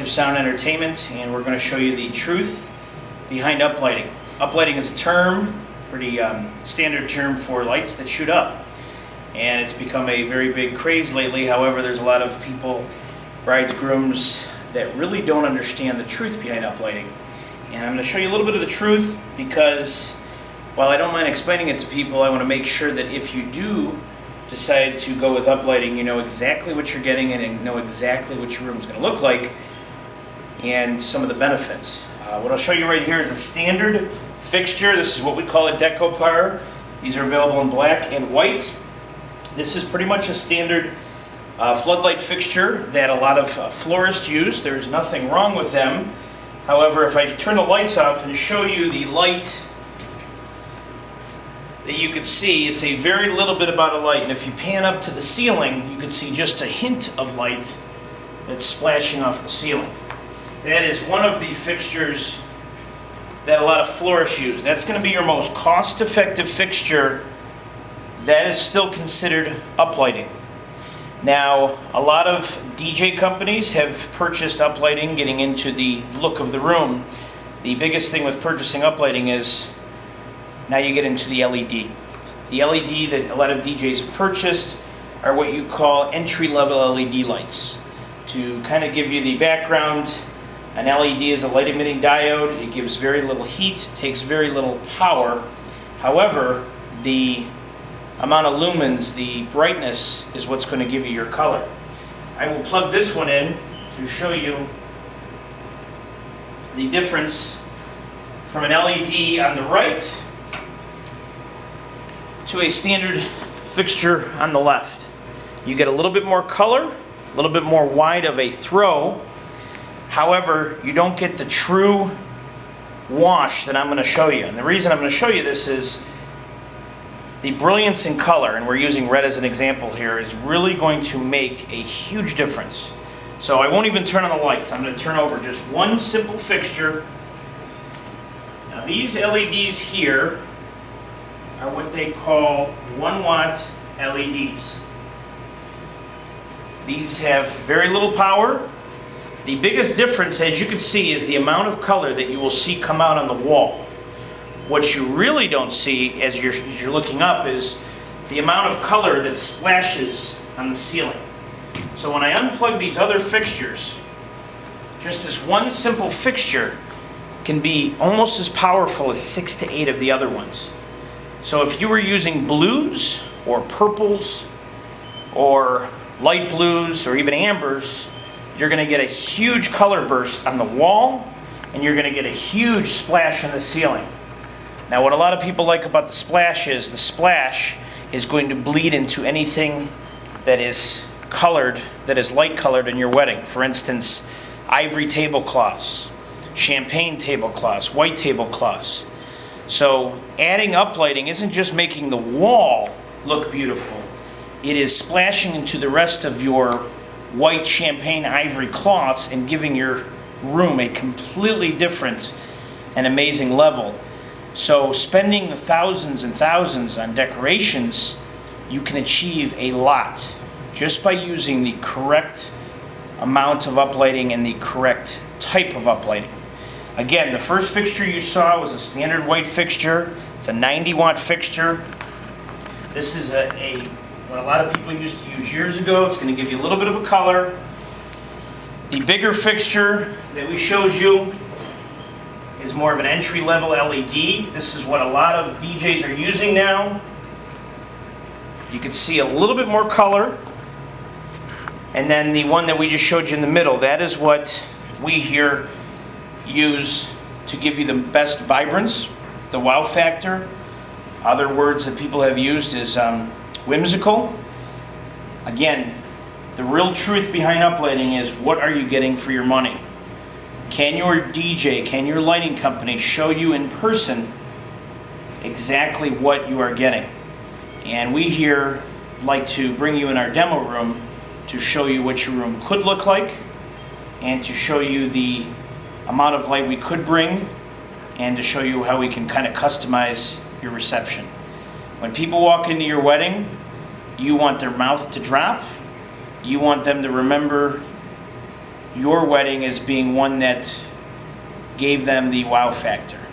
Effective Sound Entertainment, and we're going to show you the truth behind uplighting. Uplighting is a term, pretty standard term for lights that shoot up, and it's become a very big craze lately. However, there's a lot of people, brides, grooms, that really don't understand the truth behind uplighting. And I'm going to show you a little bit of the truth because while I don't mind explaining it to people, I want to make sure that if you do decide to go with uplighting, you know exactly what you're getting and know exactly what your room is going to look like and some of the benefits. What I'll show you right here is a standard fixture. This is what we call a Decopar. These are available in black and white. This is pretty much a standard floodlight fixture that a lot of florists use. There's nothing wrong with them. However, if I turn the lights off and show you the light that you can see, it's a very little bit about a light, and if you pan up to the ceiling, you can see just a hint of light that's splashing off the ceiling. That is one of the fixtures that a lot of florists use. That's going to be your most cost-effective fixture that is still considered uplighting. Now, a lot of DJ companies have purchased uplighting, getting into the look of the room. The biggest thing with purchasing uplighting is now you get into the LED. The LED that a lot of DJs have purchased are what you call entry-level LED lights. To kind of give you the background, an LED is a light emitting diode. It gives very little heat, takes very little power. However, the amount of lumens, the brightness, is what's going to give you your color. I will plug this one in to show you the difference from an LED on the right to a standard fixture on the left. You get a little bit more color, a little bit more wide of a throw. However, you don't get the true wash that I'm going to show you. And the reason I'm going to show you this is the brilliance in color, and we're using red as an example here, is really going to make a huge difference. So I won't even turn on the lights. I'm going to turn over just one simple fixture. Now these LEDs here are what they call 1 watt LEDs. These have very little power. The biggest difference, as you can see, is the amount of color that you will see come out on the wall. What you really don't see as you're looking up is the amount of color that splashes on the ceiling. So when I unplug these other fixtures, just this one simple fixture can be almost as powerful as 6 to 8 of the other ones. So if you were using blues or purples or light blues or even ambers, you're going to get a huge color burst on the wall and you're going to get a huge splash on the ceiling. Now what a lot of people like about the splash is going to bleed into anything that is colored, that is light colored in your wedding. For instance, ivory tablecloths, champagne tablecloths, white tablecloths. So adding uplighting isn't just making the wall look beautiful. It is splashing into the rest of your white champagne ivory cloths and giving your room a completely different and amazing level. So spending the thousands and thousands on decorations, you can achieve a lot just by using the correct amount of uplighting and the correct type of uplighting. Again, the first fixture you saw was a standard white fixture. It's a 90 watt fixture. This is what a lot of people used to use years ago. It's going to give you a little bit of a color. The bigger fixture that we showed you is more of an entry-level LED. This is what a lot of DJs are using now. You can see a little bit more color. And then the one that we just showed you in the middle, that is what we here use to give you the best vibrance, the wow factor. Other words that people have used is whimsical. Again, the real truth behind uplighting is what are you getting for your money? Can your DJ, can your lighting company show you in person exactly what you are getting? And we here like to bring you in our demo room to show you what your room could look like and to show you the amount of light we could bring and to show you how we can kind of customize your reception. When people walk into your wedding, you want their mouth to drop. You want them to remember your wedding as being one that gave them the wow factor.